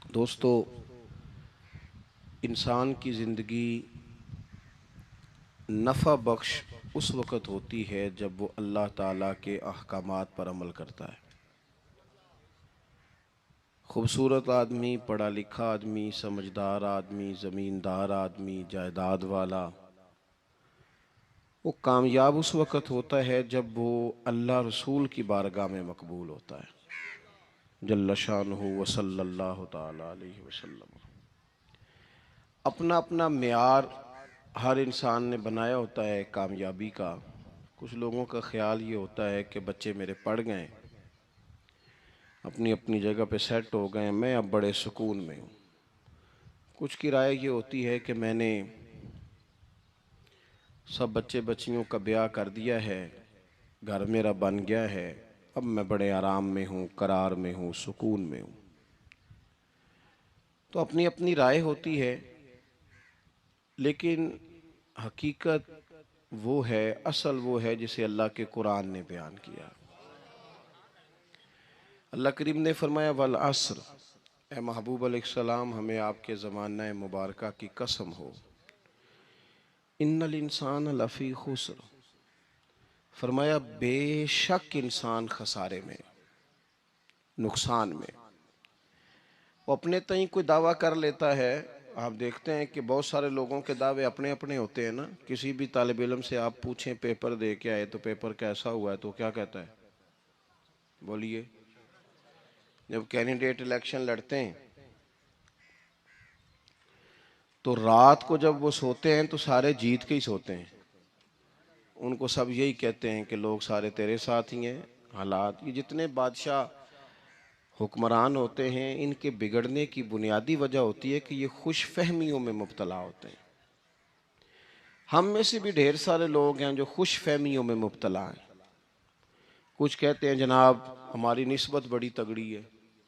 दोस्तों, इंसान की ज़िंदगी नफ़ा बख्श उस वक़्त होती है जब वो अल्लाह ताला के अहकामात पर अमल करता है। खूबसूरत आदमी, पढ़ा लिखा आदमी, समझदार आदमी, ज़मींदार आदमी, जायदाद वाला, वो कामयाब उस वक़्त होता है जब वो अल्लाह रसूल की बारगाह में मकबूल होता है, जल्ल शानुहु व सल्लल्लाहु ताला अलैहि वसल्लम। अपना अपना मेयार हर इंसान ने बनाया होता है कामयाबी का। कुछ लोगों का ख्याल ये होता है कि बच्चे मेरे पढ़ गए, अपनी अपनी जगह पे सेट हो गए, मैं अब बड़े सुकून में हूँ। कुछ की राय ये होती है कि मैंने सब बच्चे बच्चियों का ब्याह कर दिया है, घर मेरा बन गया है, अब मैं बड़े आराम में हूँ, करार में हूँ, सुकून में हूँ। तो अपनी अपनी राय होती है, लेकिन हकीकत वो है, असल वो है जिसे अल्लाह के कुरान ने बयान किया। अल्लाह करीम ने फरमाया वल अस्र, ए महबूब अलैहिस्सलाम, हमें आपके ज़माना मुबारका की कसम हो, इन्नल इंसान लफ़ी खुस्र, फरमाया बेशक इंसान खसारे में, नुकसान में। वो अपने तई कोई दावा कर लेता है। आप देखते हैं कि बहुत सारे लोगों के दावे अपने अपने होते हैं ना। किसी भी तालिब इल्म से आप पूछें पेपर दे के आए तो पेपर कैसा हुआ है, तो क्या कहता है? बोलिए। जब कैंडिडेट इलेक्शन लड़ते हैं तो रात को जब वो सोते हैं तो सारे जीत के ही सोते हैं। उनको सब यही कहते हैं कि लोग सारे तेरे साथ ही हैं। हालात, ये जितने बादशाह हुक्मरान होते हैं, इनके बिगड़ने की बुनियादी वजह होती है कि ये खुश फहमियों में मुब्तला होते हैं। हम में से भी ढेर सारे लोग हैं जो खुश फहमियों में मुब्तला हैं। कुछ कहते हैं जनाब हमारी निस्बत बड़ी तगड़ी है।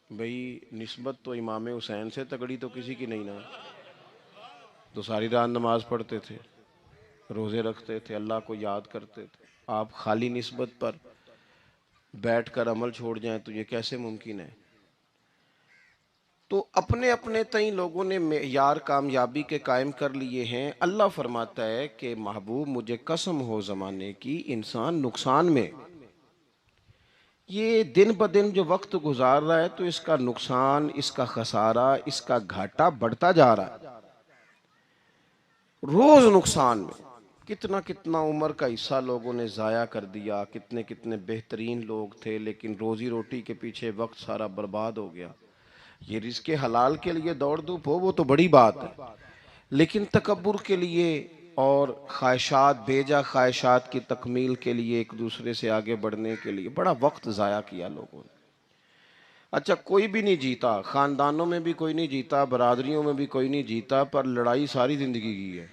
भाई, निस्बत तो इमाम हुसैन से तगड़ी तो किसी की नहीं ना। तो सारी रात नमाज पढ़ते थे, रोज़े रखते थे, अल्लाह को याद करते थे। आप खाली निस्बत पर बैठ कर अमल छोड़ जाएं तो ये कैसे मुमकिन है? तो अपने अपने तई लोगों ने मेयार कामयाबी के कायम कर लिए हैं। अल्लाह फरमाता है कि महबूब मुझे कसम हो ज़माने की, इंसान नुकसान में, ये दिन ब दिन जो वक्त गुजार रहा है तो इसका नुकसान, इसका खसारा, इसका घाटा बढ़ता जा रहा है। रोज नुकसान में। कितना कितना उम्र का हिस्सा लोगों ने ज़ाया कर दिया। कितने कितने बेहतरीन लोग थे, लेकिन रोजी रोटी के पीछे वक्त सारा बर्बाद हो गया। ये रिज़्क़े हलाल के लिए दौड़ धूप हो वो तो बड़ी बात है, लेकिन तकब्बुर के लिए और ख्वाहिशात, बेजा ख्वाहिशात की तकमील के लिए, एक दूसरे से आगे बढ़ने के लिए बड़ा वक्त ज़ाया किया लोगों ने। अच्छा, कोई भी नहीं जीता, ख़ानदानों में भी कोई नहीं जीता, बरादरियों में भी कोई नहीं जीता, पर लड़ाई सारी ज़िंदगी की है।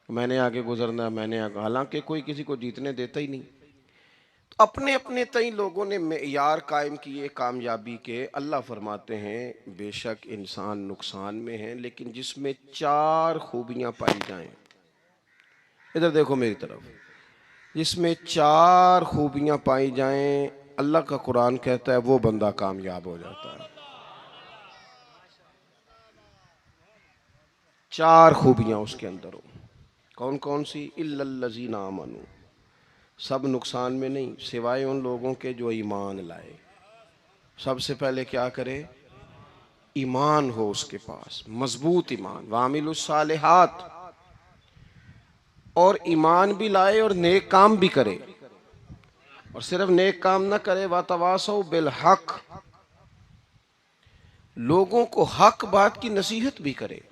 मैंने आगे गुजरना, मैंने आगे, हालांकि कोई किसी को जीतने देता ही नहीं। तो अपने अपने तई लोगों ने मेयार कायम किए कामयाबी के। अल्लाह फरमाते हैं बेशक इंसान नुकसान में है, लेकिन जिसमें चार खूबियां पाई जाएं, इधर देखो मेरी तरफ, जिसमें चार खूबियां पाई जाएं, अल्लाह का कुरान कहता है वो बंदा कामयाब हो जाता है। चार खूबियां उसके अंदर हो। कौन कौन सी? इल्लल्लज़ीना आमनू, सब नुकसान में नहीं सिवाय उन लोगों के जो ईमान लाए। सबसे पहले क्या करे? ईमान हो उसके पास, मजबूत ईमान। वामिलुस सालिहात, और ईमान भी लाए और नेक काम भी करे। और सिर्फ नेक काम ना करे, वातवासौ बिल हक, लोगों को हक बात की नसीहत भी करे।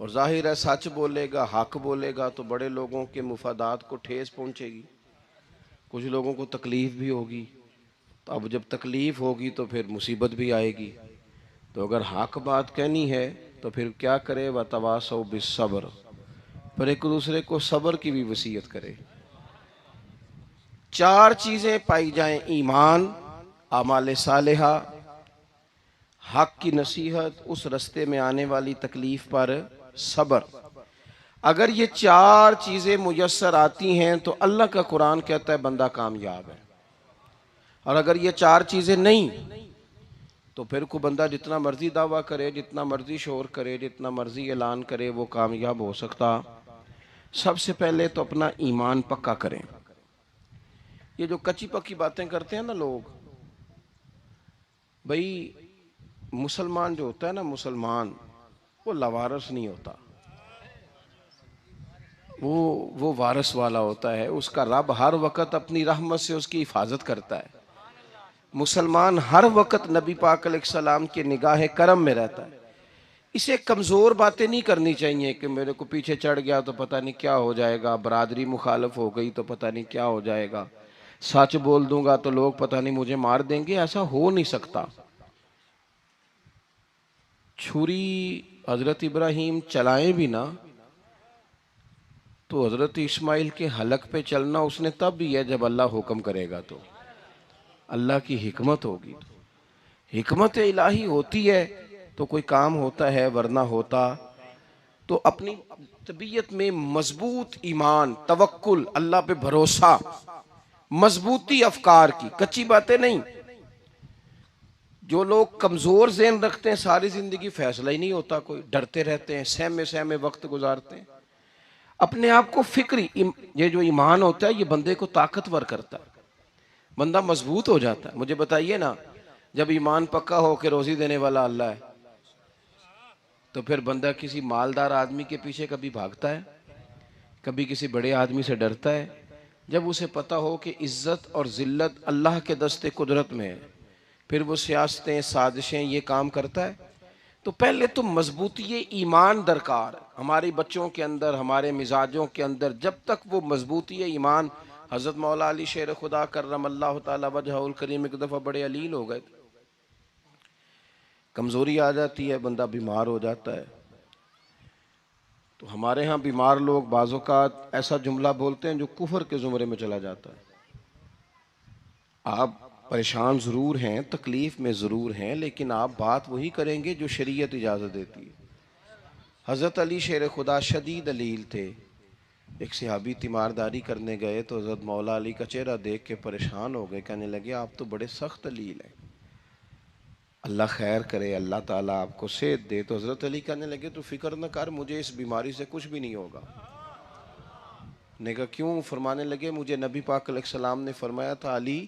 और जाहिर है सच बोलेगा, हक बोलेगा तो बड़े लोगों के मुफादात को ठेस पहुंचेगी, कुछ लोगों को तकलीफ भी होगी। तो अब जब तकलीफ होगी तो फिर मुसीबत भी आएगी। तो अगर हक बात कहनी है तो फिर क्या करे? वतवासौ बिस्सब्र, पर एक दूसरे को सब्र की भी वसीयत करे। चार चीजें पाई जाएं, ईमान, आमाले सालेहा, हक की नसीहत, उस रास्ते में आने वाली तकलीफ पर सब्र। अगर ये चार चीजें मुयस्सर आती हैं तो अल्लाह का कुरान कहता है बंदा कामयाब है। और अगर ये चार चीजें नहीं तो फिर कोई बंदा जितना मर्जी दावा करे, जितना मर्जी शोर करे, जितना मर्जी ऐलान करे, वो कामयाब हो सकता। सबसे पहले तो अपना ईमान पक्का करें। ये जो कच्ची पक्की बातें करते हैं ना लोग, भाई मुसलमान जो होता है ना, मुसलमान वो लवारस नहीं होता, वो वारस वाला होता है। उसका रब हर वक्त अपनी रहमत से उसकी हिफाजत करता है। मुसलमान हर वक्त नबी पाक अलैहिस्सलाम के निगाह करम में रहता है। इसे कमज़ोर बातें नहीं करनी चाहिए कि मेरे को पीछे चढ़ गया तो पता नहीं क्या हो जाएगा, बरादरी मुखालफ हो गई तो पता नहीं क्या हो जाएगा, सच बोल दूंगा तो लोग पता नहीं मुझे मार देंगे। ऐसा हो नहीं सकता। छुरी हजरत इब्राहिम चलाएं भी ना तो हजरत इस्माइल के हलक पे चलना उसने तब भी है जब अल्लाह हुक्म करेगा, तो अल्लाह की हिकमत होगी। हिकमत इलाही होती है तो कोई काम होता है, वरना होता तो अपनी तबीयत में मजबूत ईमान, तवक्कुल, अल्लाह पे भरोसा, मजबूती अफकार की, कच्ची बातें नहीं। जो लोग कमजोर ज़हन रखते हैं सारी जिंदगी फैसला ही नहीं होता, कोई डरते रहते हैं, सहमे सहमे वक्त गुजारते हैं। अपने आप को फिक्री, ये जो ईमान होता है ये बंदे को ताकतवर करता है, बंदा मजबूत हो जाता है। मुझे बताइए ना, जब ईमान पक्का हो के रोजी देने वाला अल्लाह है तो फिर बंदा किसी मालदार आदमी के पीछे कभी भागता है, कभी किसी बड़े आदमी से डरता है? जब उसे पता हो कि इज्जत और जिल्लत अल्लाह के दस्ते कुदरत में है, फिर वो सियासतें, साजिशें, ये काम करता है। तो पहले तो मजबूती ईमान दरकार है हमारे बच्चों के अंदर, हमारे मिजाजों के अंदर। जब तक वो मजबूती ईमान, हजरत मौला अली शेर खुदा करमल्लाहु तआला वजहुल करीम एक दफ़ा बड़े अलील हो गए, कमज़ोरी आ जाती है, बंदा बीमार हो जाता है। तो हमारे यहाँ बीमार लोग बाज़ौक़ात ऐसा जुमला बोलते हैं जो कुफर के ज़ुमरे में चला जाता है। आप परेशान ज़रूर हैं, तकलीफ़ में ज़रूर हैं, लेकिन आप बात वही करेंगे जो शरीयत इजाज़त देती है। हज़रत अली शेर खुदा शदीद अलील थे। एक सहाबी तीमारदारी करने गए तो हज़रत मौला अली का चेहरा देख के परेशान हो गए, कहने लगे आप तो बड़े सख्त अलील हैं, अल्लाह खैर करे, अल्लाह ताला आपको सेहत दे। तो हज़रत अली कहने लगे तो फिक्र न कर, मुझे इस बीमारी से कुछ भी नहीं होगा। ने कहा क्यों? फरमाने लगे मुझे नबी पाक अलैहिस्सलाम ने फरमाया था, अली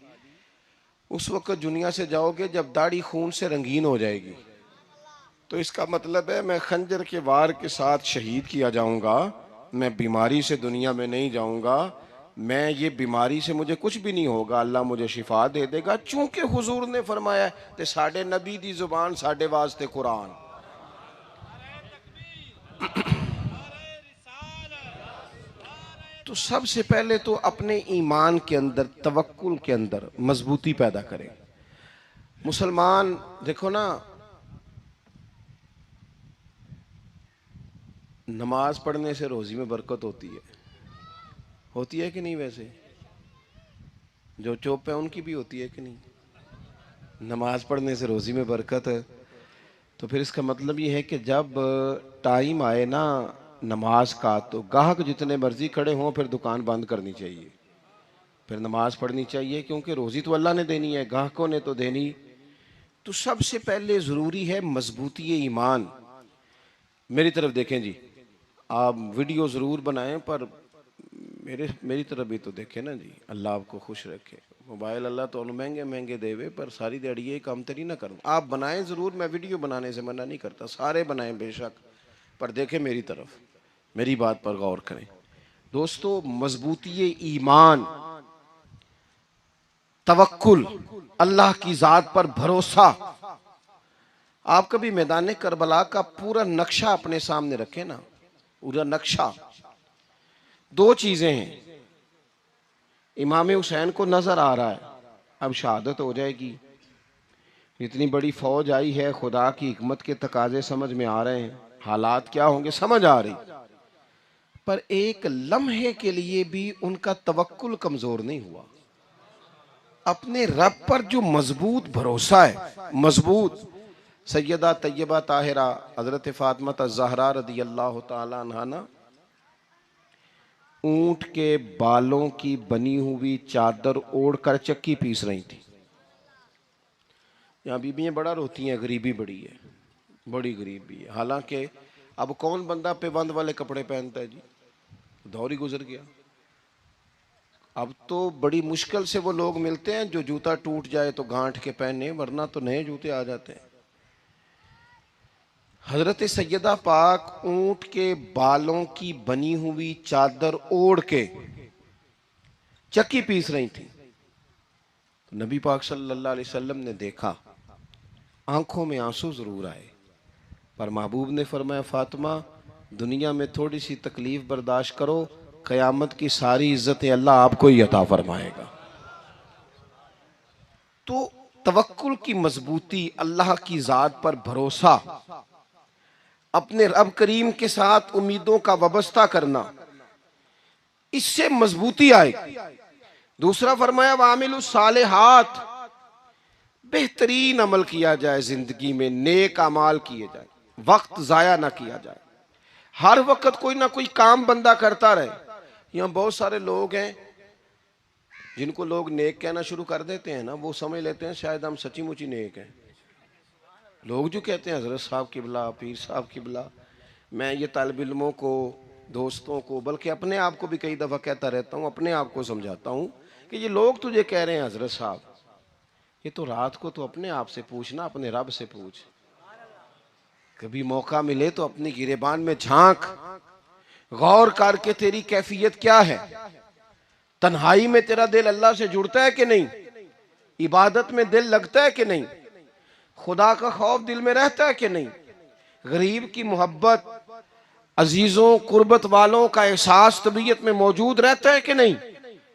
उस वक्त दुनिया से जाओगे जब दाढ़ी खून से रंगीन हो जाएगी, तो इसका मतलब है मैं खंजर के वार के साथ शहीद किया जाऊंगा, मैं बीमारी से दुनिया में नहीं जाऊंगा। मैं ये बीमारी से मुझे कुछ भी नहीं होगा, अल्लाह मुझे शिफा दे देगा। चूंकि हुजूर ने फरमाया ते साडे नबी दी जुबान साडे वास्ते कुरान। तो सबसे पहले तो अपने ईमान के अंदर, तवक्कुल के अंदर मजबूती पैदा करें। मुसलमान देखो ना, नमाज पढ़ने से रोजी में बरकत होती है कि नहीं? वैसे जो चुप है उनकी भी होती है कि नहीं? नमाज पढ़ने से रोजी में बरकत है, तो फिर इसका मतलब ये है कि जब टाइम आए ना नमाज का, तो गाहक जितने मर्जी खड़े हों फिर दुकान बंद करनी चाहिए, फिर नमाज पढ़नी चाहिए, क्योंकि रोजी तो अल्लाह ने देनी है, गाहकों ने तो देनी। तो सबसे पहले ज़रूरी है मजबूती ईमान। मेरी तरफ देखें जी, आप वीडियो ज़रूर बनाएं पर मेरी तरफ भी तो देखें ना जी, अल्लाह आपको खुश रखे। मोबाइल अल्लाह तो महंगे महंगे देवे, पर सारी दिहाड़ी ये काम तो नहीं ना करूँ। आप बनाएं ज़रूर, मैं वीडियो बनाने से मना नहीं करता, सारे बनाएं बेशक, पर देखें मेरी तरफ, मेरी बात पर गौर करें। दोस्तों, मजबूती ईमान, तवक्कुल, अल्लाह की ज़ात पर भरोसा। आप कभी मैदान करबला का पूरा नक्शा अपने सामने रखें ना, पूरा नक्शा। दो चीजें हैं, इमाम हुसैन को नजर आ रहा है अब शहादत हो जाएगी, इतनी बड़ी फौज आई है, खुदा की हिकमत के तकाजे समझ में आ रहे हैं, हालात क्या होंगे समझ आ रही, पर एक लम्हे के लिए भी उनका तवक्कुल कमजोर नहीं हुआ। अपने रब पर जो मजबूत भरोसा है, मजबूत। सैयदा तैयबा ताहिरा हजरत फातिमा ज़हरा रदी अल्लाह तआला अन्हा ना ऊंट के बालों की बनी हुई चादर ओढ़कर चक्की पीस रही थी। यहाँ बीबियाँ बड़ा रोती हैं, गरीबी बड़ी है, बड़ी गरीबी है। हालांकि अब कौन बंदा पेबंद वाले कपड़े पहनता है जी, दौर ही गुजर गया। अब तो बड़ी मुश्किल से वो लोग मिलते हैं जो जूता टूट जाए तो गांठ के पहने, वरना तो नए जूते आ जाते हैं। हजरत सैयदा पाक ऊंट के बालों की बनी हुई चादर ओढ़ के चक्की पीस रही थी। तो नबी पाक सल्लल्लाहु अलैहि वसल्लम ने देखा, आंखों में आंसू जरूर आए, पर महबूब ने फरमाया, फातिमा दुनिया में थोड़ी सी तकलीफ बर्दाश्त करो, क़यामत की सारी इज्जतें अल्लाह आपको ही अता फरमाएगा। तो तवक्कुल की मजबूती, अल्लाह की जात पर भरोसा, अपने रब करीम के साथ उम्मीदों का वाबस्ता करना, इससे मजबूती आएगी। दूसरा फरमाया, वामिलु सालिहात, बेहतरीन अमल किया जाए जिंदगी में, नेक अमाल किए जाए, वक्त जाया ना किया जाए, हर वक्त कोई ना कोई काम बंदा करता रहे। यहाँ बहुत सारे लोग हैं जिनको लोग नेक कहना शुरू कर देते हैं ना, वो समझ लेते हैं शायद हम सच्ची मुची नेक हैं। लोग जो कहते हैं हजरत साहब किबला, पीर साहब किबला, मैं ये तालिब इल्मों को, दोस्तों को, बल्कि अपने आप को भी कई दफ़ा कहता रहता हूँ, अपने आप को समझाता हूँ कि ये लोग तुझे कह रहे हैं हजरत साहब, ये तो रात को तो अपने आप से पूछना, अपने रब से पूछ। कभी मौका मिले तो अपनी गिरेबान में झांक, गौर करके तेरी कैफियत क्या है, तन्हाई में तेरा दिल अल्लाह से जुड़ता है कि नहीं, इबादत में दिल लगता है कि नहीं, खुदा का खौफ दिल में रहता है कि नहीं, गरीब की मोहब्बत, अजीजों कुर्बत वालों का एहसास तबीयत में मौजूद रहता है कि नहीं।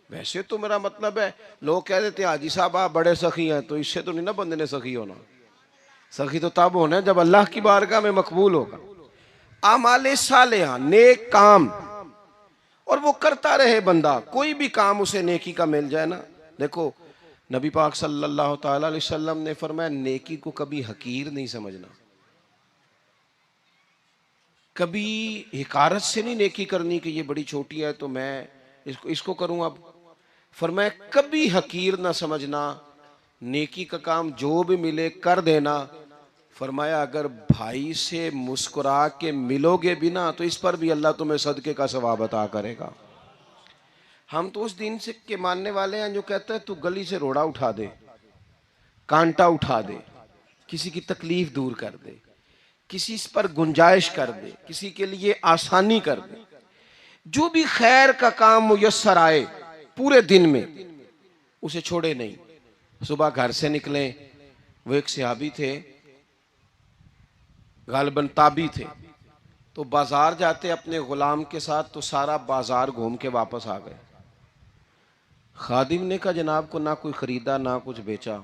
वैसे तो मेरा मतलब है, लोग कह देते हैं हाजी साहब आप बड़े सखी हैं, तो इससे तो नहीं ना बंदे ने सखी होना। सखी तो तब होना है जब अल्लाह की बारगाह में मकबूल होगा। आमाले सालेहा, नेक काम, और वो करता रहे बंदा, कोई भी काम उसे नेकी का मिल जाए ना। देखो नबी पाक सल्लल्लाहु ताला अलैहि वसल्लम ने फरमाया, नेकी को कभी हकीर नहीं समझना, कभी हिकारत से नहीं नेकी करनी कि ये बड़ी छोटी है तो मैं इसको करूं। अब फरमाया कभी हकीर ना समझना, नेकी का काम जो भी मिले कर देना। फरमाया अगर भाई से मुस्कुरा के मिलोगे भी ना, तो इस पर भी अल्लाह तुम्हें सदके का सवाब अता करेगा। हम तो उस दिन से के मानने वाले हैं जो कहते हैं तू गली से रोड़ा उठा दे, कांटा उठा दे, किसी की तकलीफ दूर कर दे, किसी पर गुंजाइश कर दे, किसी के लिए आसानी कर दे, जो भी खैर का काम मुयस्सर आए पूरे दिन में उसे छोड़े नहीं। सुबह घर से निकले, वो एक सहाबी थे, गालिबन ताबी थे, तो बाजार जाते अपने गुलाम के साथ, तो सारा बाजार घूम के वापस आ गए। खादिम ने कहा जनाब को ना कोई खरीदा ना कुछ बेचा,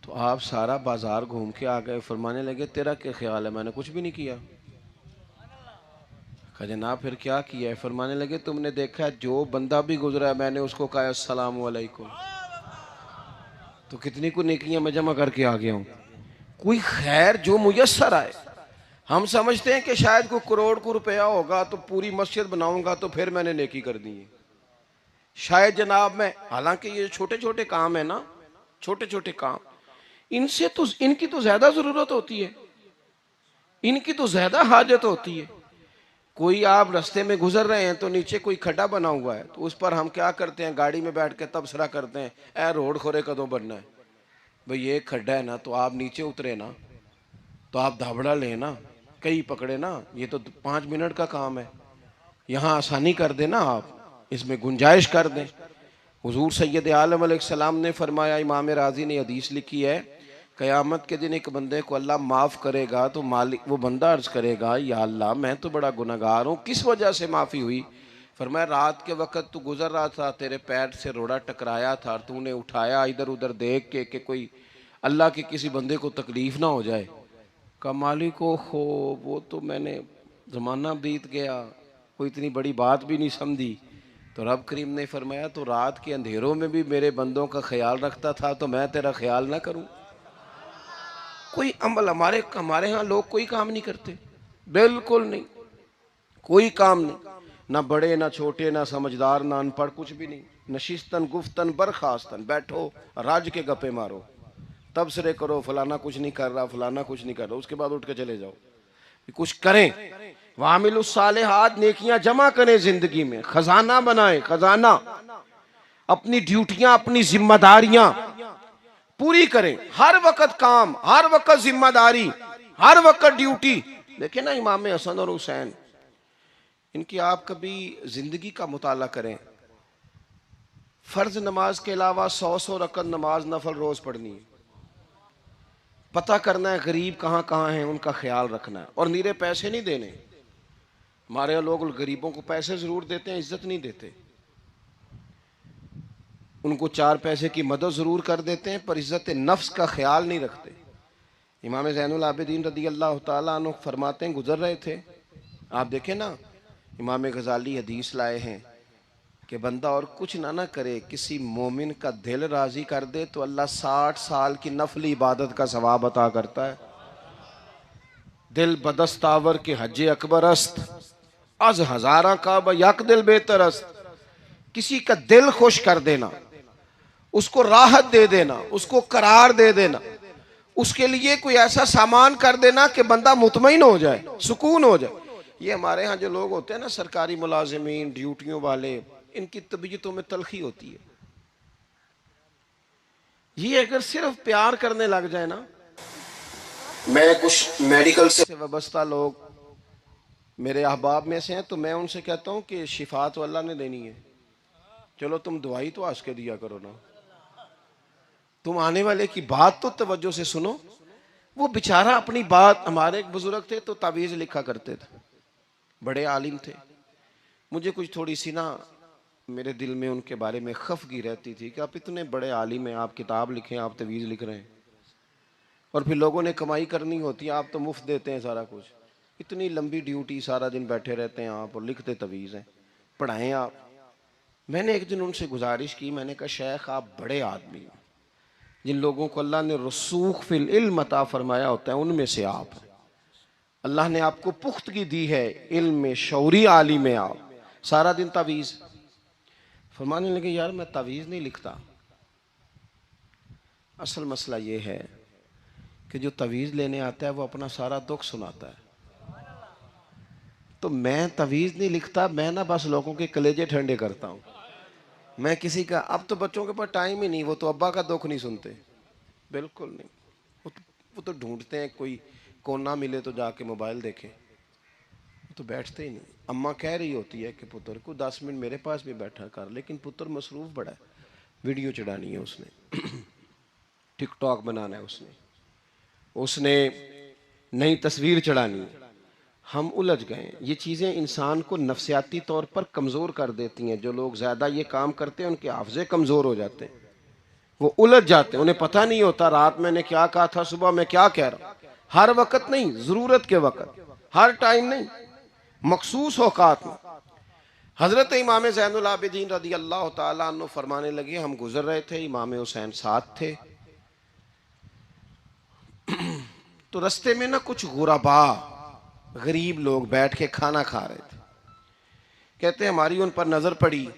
तो आप सारा बाजार घूम के आ गए। फरमाने लगे तेरा क्या ख्याल है, मैंने कुछ भी नहीं किया। कहा जनाब फिर क्या किया है। फरमाने लगे तुमने देखा है जो बंदा भी गुजरा है मैंने उसको कहा अस्सलाम वालेकुम, तो कितनी को नेकियां मैं जमा करके आ गया हूं। कोई खैर जो मुयस्सर आए, हम समझते हैं कि शायद कोई करोड़ को रुपया होगा तो पूरी मस्जिद बनाऊंगा तो फिर मैंने नेकी कर दी है, शायद जनाब मैं, हालांकि ये छोटे छोटे काम है ना, छोटे छोटे काम, इनसे तो इनकी तो ज्यादा जरूरत होती है, इनकी तो ज्यादा हाजत होती है। कोई आप रास्ते में गुजर रहे हैं तो नीचे कोई खड्डा बना हुआ है, तो उस पर हम क्या करते हैं, गाड़ी में बैठ के तबसरा करते हैं, ए रोड खोरे कदों बनना है भाई, ये खड्डा है ना, तो आप नीचे उतरे ना, तो आप धाबड़ा लें ना, कई पकड़े ना, ये तो 5 मिनट का काम है, यहाँ आसानी कर देना, आप इसमें गुंजाइश कर दें। हुजूर सैयद आलम अलैहिस्सलाम ने फरमाया, इमाम राजी ने हदीस लिखी है, क़यामत के दिन एक बंदे को अल्लाह माफ़ करेगा तो मालिक, वो बंदा अर्ज करेगा या अल्लाह मैं तो बड़ा गुनहगार हूँ, किस वजह से माफ़ी हुई। फरमाया रात के वक़्त तू गुजर रहा था, तेरे पैर से रोड़ा टकराया था, तूने उठाया इधर उधर देख के कि कोई अल्लाह के किसी बंदे को तकलीफ़ ना हो जाए। का मालिक हो वो तो मैंने, ज़माना बीत गया, कोई इतनी बड़ी बात भी नहीं समझी। तो रब करीम ने फरमाया तो रात के अंधेरों में भी मेरे बंदों का ख्याल रखता था, तो मैं तेरा ख्याल ना करूं। कोई अमल हमारे यहाँ लोग कोई काम नहीं करते, बिल्कुल नहीं, कोई काम नहीं। ना बड़े ना छोटे ना समझदार ना अनपढ़, कुछ भी नहीं। नशिस्तन गुफ्तन बरखास्तन, बैठो राज के गप्पे मारो, तबसरे करो, फलाना कुछ नहीं कर रहा, फलाना कुछ नहीं कर रहा, उसके बाद उठ के चले जाओ। कुछ करें, वामिलुस सालिहात, नेकियां जमा करें, जिंदगी में खजाना बनाएं, खजाना। अपनी ड्यूटियां, अपनी जिम्मेदारियां पूरी करें, हर वक्त काम, हर वक्त जिम्मेदारी, हर वक्त ड्यूटी। देखे ना इमाम हसन और हुसैन, इनकी आप कभी जिंदगी का मुताला करें, फर्ज नमाज के अलावा 100 रकत नमाज नफल रोज पढ़नी है, पता करना है गरीब कहाँ कहाँ है, उनका ख्याल रखना है, और नीरे पैसे नहीं देने। हमारे लोग गरीबों को पैसे जरूर देते हैं, इज्जत नहीं देते। उनको 4 पैसे की मदद जरूर कर देते हैं, पर इज्जत नफ्स का ख्याल नहीं रखते। इमाम ज़ैनुल आबिदीन रदी अल्लाह ताला अन्हु फरमाते हैं, गुजर रहे थे, आप देखें ना, इमाम गजाली हदीस लाए हैं कि बंदा और कुछ ना करे, किसी मोमिन का दिल राजी कर दे तो अल्लाह 60 साल की नफली इबादत का सवाब अता करता है। दिल बदस्तावर के हज अकबर अस्त, अज हजारा का यक दिल बेहतर अस्त। किसी का दिल खुश कर देना, उसको राहत दे देना, उसको करार दे देना, उसके लिए कोई ऐसा सामान कर देना कि बंदा मुतमईन हो जाए, सुकून हो जाए। ये हमारे यहाँ जो लोग होते हैं ना, सरकारी मुलाजिमीन, ड्यूटियों वाले, इनकी तबीयतों में तलखी होती है। ये अगर सिर्फ प्यार करने लग जाए ना, मैं कुछ मेडिकल से वाबस्ता लोग मेरे अहबाब में से हैं, तो मैं उनसे कहता हूँ कि शिफा तो अल्लाह ने देनी है, चलो तुम दवाई तो हंस के दिया करो ना, तुम आने वाले की बात तो तवज्जो से सुनो। वो बेचारा अपनी बात, हमारे एक बुजुर्ग थे तो तावीज़ लिखा करते थे, बड़े आलिम थे। मुझे कुछ थोड़ी सी ना मेरे दिल में उनके बारे में खफगी रहती थी कि आप इतने बड़े आलिम हैं, आप किताब लिखें, आप तवीज़ लिख रहे हैं, और फिर लोगों ने कमाई करनी होती है, आप तो मुफ्त देते हैं सारा कुछ। इतनी लंबी ड्यूटी, सारा दिन बैठे रहते हैं आप और लिखते तवीज़ हैं, पढ़ाएं आप। मैंने एक दिन उनसे गुजारिश की, मैंने कहा शेख आप बड़े आदमी हैं, जिन लोगों को अल्लाह ने रसूख फिल इल्म अता फरमाया होता है उनमें से आप हैं। अल्लाह ने आपको पुख्तगी दी है, इल्म में शौरी आलिम में आप, सारा दिन तावीज़। फरमाने लगे यार मैं तावीज़ नहीं लिखता, असल मसला ये है कि जो तावीज़ लेने आता है वो अपना सारा दुख सुनाता है। तो मैं तावीज़ नहीं लिखता, मैं ना बस लोगों के कलेजे ठंडे करता हूँ। मैं किसी का, अब तो बच्चों के पास टाइम ही नहीं, वो तो अब्बा का दुख नहीं सुनते, बिल्कुल नहीं। वो तो ढूंढते हैं कोई कोना मिले तो जाके मोबाइल देखें, तो बैठते ही नहीं। अम्मा कह रही होती है कि पुत्र को 10 मिनट मेरे पास भी बैठा कर, लेकिन पुत्र मसरूफ़ बड़ा है, वीडियो चढ़ानी है उसने, टिकटॉक बनाना है उसने नई तस्वीर चढ़ानी है। हम उलझ गए। ये चीज़ें इंसान को नफसियाती तौर पर कमज़ोर कर देती हैं। जो लोग ज़्यादा ये काम करते हैं उनके हाफ़ज़े कमज़ोर हो जाते हैं, वो उलझ जाते हैं, उन्हें पता नहीं होता रात मैंने क्या कहा था, सुबह मैं क्या कह रहा। हर वक्त नहीं, ज़रूरत के वक्त, हर टाइम नहीं, मखसूस औकात में। हज़रत इमाम ज़ैनुल आबिदीन रदी अल्लाह ताला अन्हु फरमाने लगे, हम गुजर रहे थे, इमाम हुसैन साथ थे, तो रस्ते में ना कुछ गुरबा, गरीब लोग बैठ के खाना खा रहे थे। कहते हमारी उन पर नजर पड़ी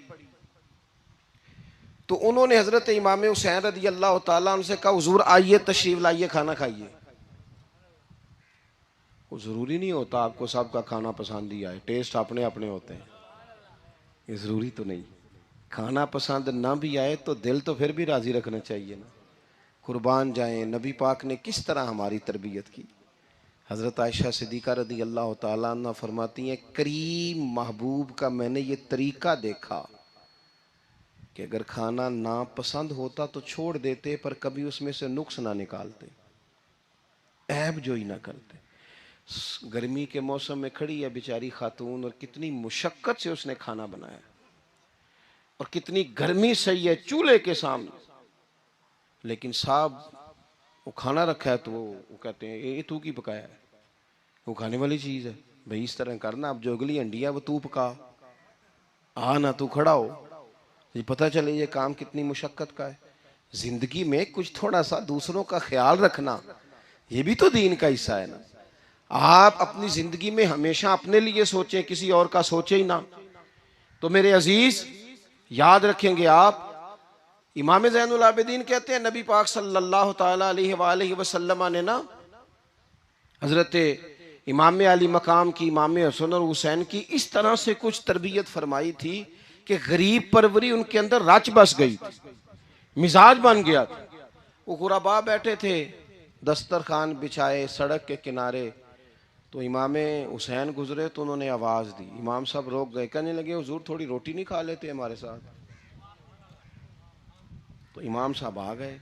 तो उन्होंने हजरत इमाम हुसैन रदी अल्लाह ताला उनसे कहा, हुजूर आइए तशरीफ लाइए, खाना खाइए। वो जरूरी नहीं होता आपको सबका खाना पसंद ही आए, टेस्ट अपने अपने होते हैं, ये जरूरी तो नहीं। खाना पसंद ना भी आए तो दिल तो फिर भी राजी रखना चाहिए ना। कुर्बान जाएं, नबी पाक ने किस तरह हमारी तरबियत की। हज़रत आयशा सिद्दीक़ा रदी अल्लाह ताला अन्हा फरमाती हैं, करीम महबूब का मैंने ये तरीका देखा कि अगर खाना ना पसंद होता तो छोड़ देते, पर कभी उसमें से नुक्स ना निकालते, ऐब जो ही ना करते। गर्मी के मौसम में खड़ी है बेचारी खातून, और कितनी मुशक्क़त से उसने खाना बनाया, और कितनी गर्मी सही है चूल्हे के सामने, लेकिन साहब वो खाना रखा है तो वो कहते हैं ये तू की पकाया है, वो खाने वाली चीज़ है भाई, इस तरह करना, अब जो अगली हंडी है वो तू पका, आ ना तू खड़ा हो, ये पता चले ये काम कितनी मुशक्क़त का है। जिंदगी में कुछ थोड़ा सा दूसरों का ख्याल रखना, ये भी तो दीन का हिस्सा है ना। आप अपनी जिंदगी में हमेशा अपने लिए सोचें, किसी और का सोचे ही ना। तो मेरे अजीज याद रखेंगे आप, इमाम ज़ैनुल आबिदीन कहते हैं नबी पाक सल्लल्लाहु ताला अलैहि वसल्लम ने ना हजरत इमाम अली मकाम की, इमाम हसन और हुसैन की इस तरह से कुछ तरबियत फरमाई थी कि गरीब परवरी उनके अंदर रच बस गई थी, मिजाज बन गया था। वो गुरबा बैठे थे दस्तरखान बिछाए सड़क के किनारे, तो इमाम हुसैन गुजरे तो उन्होंने आवाज़ दी, इमाम साहब रोक गए, कहने लगे हुजूर थोड़ी रोटी नहीं खा लेते हमारे साथ। तो इमाम साहब आ गए,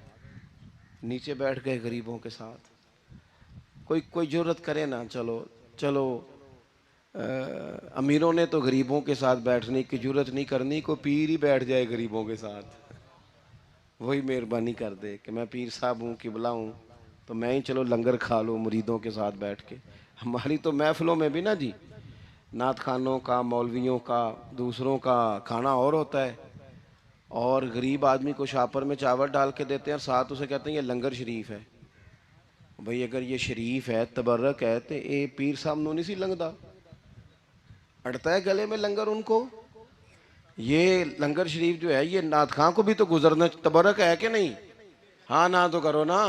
नीचे बैठ गए गरीबों के साथ। कोई कोई जुर्रत करे ना, चलो चलो अमीरों ने तो गरीबों के साथ बैठने की जुर्रत नहीं करनी, कोई पीर ही बैठ जाए गरीबों के साथ, वही मेहरबानी कर दे कि मैं पीर साहब हूँ, किबला हूँ, तो मैं ही चलो लंगर खा लूँ मुरीदों के साथ बैठ के। हमारी तो महफिलों में भी ना जी, नात खानों का, मौलवियों का, दूसरों का खाना और होता है, और गरीब आदमी को शापर में चावल डाल के देते हैं और साथ उसे कहते हैं ये लंगर शरीफ है। भाई अगर ये शरीफ है, तबर्रक है, तो ये पीर साहब नू नहीं सी लंघदा, अड़ता है गले में लंगर उनको। ये लंगर शरीफ जो है ये नात खां को भी तो गुजरना, तबर्रक है कि नहीं? हाँ ना तो करो ना।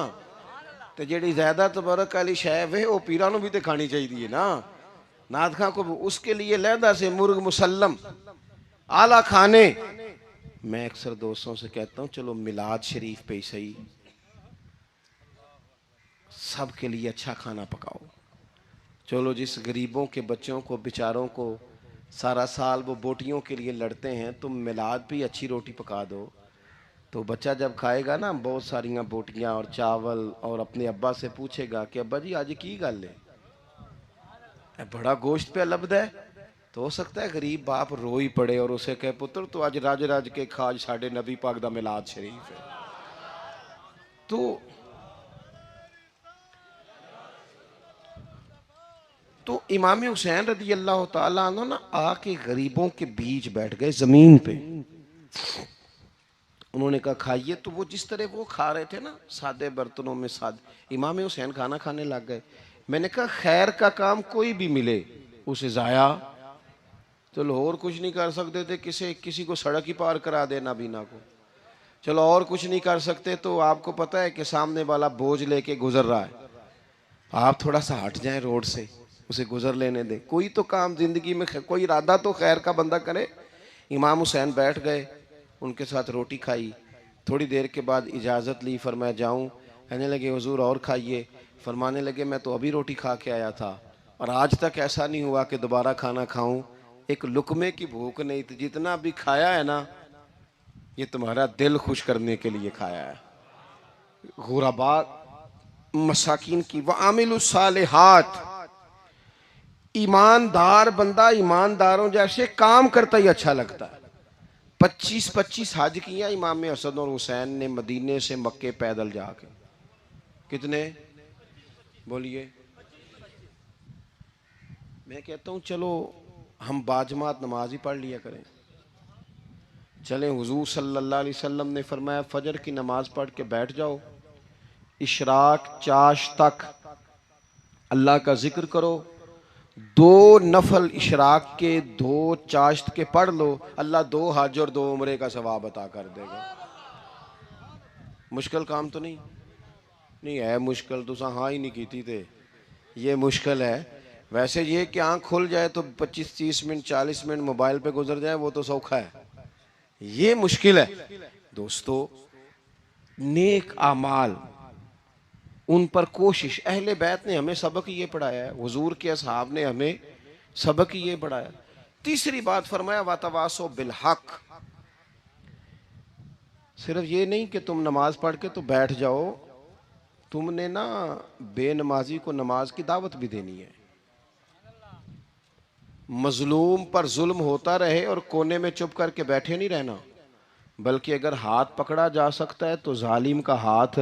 तो जी ज्यादा तबर्रक वाली शै वे वो पीरा नू भी तो खानी चाहिए ना, नात खां को भी। उसके लिए लहदा से मुर्ग मुसल्लम आला खाने। मैं अक्सर दोस्तों से कहता हूँ चलो मिलाद शरीफ पे सही सबके लिए अच्छा खाना पकाओ। चलो जिस गरीबों के बच्चों को बेचारों को सारा साल वो बोटियों के लिए लड़ते हैं, तुम मिलाद भी अच्छी रोटी पका दो, तो बच्चा जब खाएगा ना बहुत सारियां बोटियां और चावल, और अपने अब्बा से पूछेगा कि अब्बा जी आज की गल है, बड़ा गोश्त पे लब्ध है। तो हो सकता है गरीब बाप रो ही पड़े और उसे कहे पुत्र तो आज राज राज के खाज साढ़े नबी पाक दा मिलाद शरीफ है। तो इमाम हुसैन रदी अल्लाह ताला अन्हु ना आके गरीबों के बीच बैठ गए जमीन पे। उन्होंने कहा खाइए, तो वो जिस तरह वो खा रहे थे ना सादे बर्तनों में, सादे, इमाम हुसैन खाना खाने लग गए। मैंने कहा खैर का काम कोई भी मिले उसे जाया, चलो और कुछ नहीं कर सकते थे, किसी को सड़क ही पार करा देना बीना को, चलो और कुछ नहीं कर सकते, तो आपको पता है कि सामने वाला बोझ लेके गुजर रहा है, आप थोड़ा सा हट जाएं रोड से, उसे गुजर लेने दें, कोई तो काम जिंदगी में, कोई इरादा तो खैर का बंदा करे। इमाम हुसैन बैठ गए, उनके साथ रोटी खाई, थोड़ी देर के बाद इजाज़त ली, फरमाया जाऊं? कहने लगे हुजूर और खाइए। फरमाने लगे मैं तो अभी रोटी खा के आया था और आज तक ऐसा नहीं हुआ कि दोबारा खाना खाऊं, एक लुकमे की भूख नहीं थी, जितना भी खाया है ना ये तुम्हारा दिल खुश करने के लिए खाया है। गुरबा मसाकिन की व आमिलुस सालिहात, ईमानदार बंदा ईमानदारों जैसे काम करता ही अच्छा लगता है। 25-25 हज किया इमाम हसन और हुसैन ने मदीने से मक्के पैदल जाके। कितने बोलिए? मैं कहता हूँ चलो हम बाजमात नमाज ही पढ़ लिया करें। चलें, हुजूर सल्लल्लाहु अलैहि वसल्लम ने फरमाया फजर की नमाज पढ़ के बैठ जाओ, इशराक चाश तक अल्लाह का जिक्र करो, 2 नफल इशराक के 2 चाश्त के पढ़ लो, अल्लाह 2 हज और 2 उम्रे का सवाब अता कर देगा। मुश्किल काम तो नहीं है, मुश्किल तो हाँ ही नहीं की थी थे, ये मुश्किल है। वैसे ये कि आँख खुल जाए तो 25-30 मिनट 40 मिनट मोबाइल पे गुजर जाए वो तो सौखा है, ये मुश्किल है। दोस्तों नेक आमाल उन पर कोशिश, अहले बैत ने हमें सबक ये पढ़ाया है, हुजूर के असहाब ने हमें सबक ये पढ़ाया। तीसरी बात फरमाया वातवासो बिल हक, सिर्फ ये नहीं कि तुम नमाज पढ़ के तो बैठ जाओ, तुमने ना बेनमाजी को नमाज की दावत भी देनी है। मजलूम पर जुल्म होता रहे और कोने में चुप करके बैठे नहीं रहना, बल्कि अगर हाथ पकड़ा जा सकता है तो जालिम का हाथ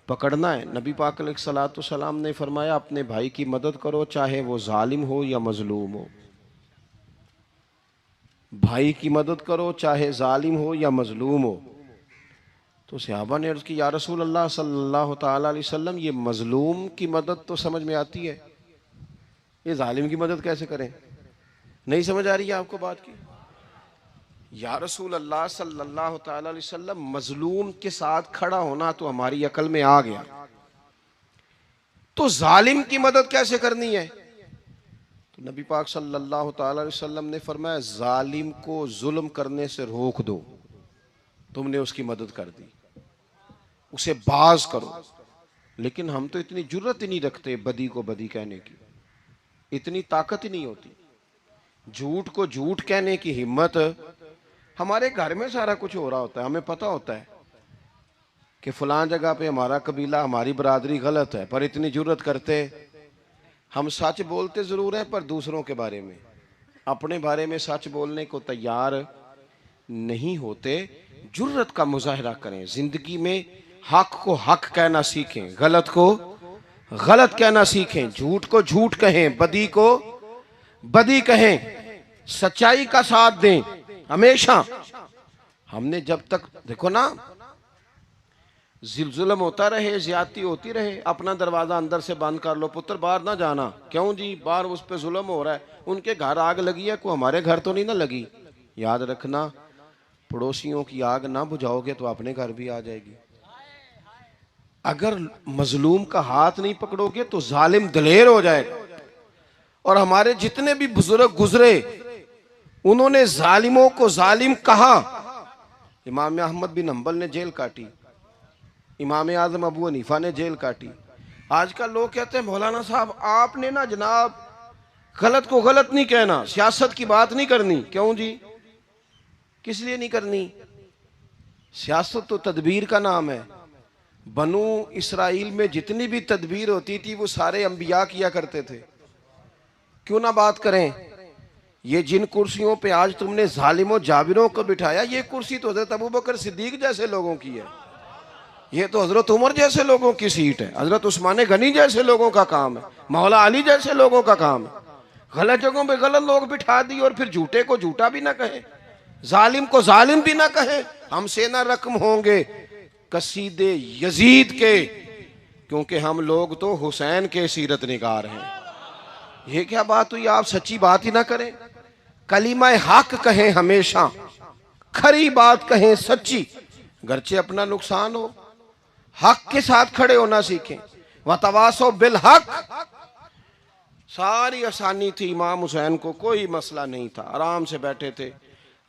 पकड़ना है। नबी पाक अलैहिस्सलातु सलाम ने फरमाया अपने भाई की मदद करो चाहे वो जालिम हो या मजलूम हो, भाई की मदद करो चाहे जालिम हो या मजलूम हो। तो सहाबा ने अर्ज की या रसूल अल्लाह सल्लल्लाहु ताला अलैहि वसल्लम ये मजलूम की मदद तो समझ में आती है, ये जालिम की मदद कैसे करें? नहीं समझ आ रही है आपको बात की? या रसूल अल्लाह सल्लल्लाहु ताला अलैहि वसल्लम, मजलूम के साथ खड़ा होना तो हमारी अकल में आ गया, तो जालिम की मदद कैसे करनी है? तो नबी पाक सल्लल्लाहु ताला अलैहि वसल्लम ने फरमाया, जालिम को जुल्म करने से रोक दो। तुमने उसकी मदद कर दी, उसे बाज करो। लेकिन हम तो इतनी जुर्रत ही नहीं रखते बदी को बदी कहने की, इतनी ताकत ही नहीं होती। झूठ को झूठ कहने की हिम्मत, हमारे घर में सारा कुछ हो रहा होता है, हमें पता होता है कि फलां जगह पे हमारा कबीला, हमारी बरादरी गलत है, पर इतनी जुर्रत करते। हम सच बोलते जरूर हैं, पर दूसरों के बारे में, अपने बारे में सच बोलने को तैयार नहीं होते। जुर्रत का मुजाहरा करें जिंदगी में, हक को हक कहना सीखें, गलत को गलत कहना सीखें, झूठ को झूठ कहें, बदी को बदी कहें, सच्चाई का साथ दें हमेशा। हमने जब तक, देखो ना, जुल्म होता रहे, ज्यादती होती रहे, अपना दरवाजा अंदर से बंद कर लो, पुत्र बाहर ना जाना। क्यों जी? बाहर उस पे जुल्म हो रहा है, उनके घर आग लगी है, को हमारे घर तो नहीं ना लगी। याद रखना, पड़ोसियों की आग ना बुझाओगे तो अपने घर भी आ जाएगी। अगर मजलूम का हाथ नहीं पकड़ोगे तो जालिम दलेर हो जाएगा। और हमारे जितने भी बुजुर्ग गुजरे, उन्होंने जालिमों को जालिम कहा। इमाम अहमद बिन हंबल ने जेल काटी, इमाम आजम अबू हनीफा ने जेल काटी। आजकल लोग कहते हैं मौलाना साहब आपने ना जनाब गलत को गलत नहीं कहना, सियासत की बात नहीं करनी। क्यों जी? किस लिए नहीं करनी? सियासत तो तदबीर का नाम है। बनु इसराइल में जितनी भी तदबीर होती थी वो सारे अंबिया किया करते थे। क्यों ना बात करें? ये जिन कुर्सियों पे आज तुमने जालिमों जाबिरों को बिठाया, ये कुर्सी तो हजरत अबू बकर सिद्दीक जैसे लोगों की है, ये तो हजरत उमर जैसे लोगों की सीट है, हजरत उस्मान गनी जैसे लोगों का काम है, मौला अली जैसे लोगों का काम है। गलत जगहों पे गलत लोग बिठा दी, और फिर झूठे को झूठा भी ना कहे, जालिम को जालिम भी ना कहे। हमसे ना रकम होंगे कसीदे यजीद के, क्योंकि हम लोग तो हुसैन के सीरत निगार हैं। ये क्या बात हुई? आप सच्ची बात ही ना करें, कलीमा हक कहें हमेशा, खरी बात कहें सच्ची, गरचे अपना नुकसान हो। हक के साथ खड़े होना सीखें। वतवासो बिल हक, सारी आसानी थी, इमाम हुसैन को कोई मसला नहीं था, आराम से बैठे थे।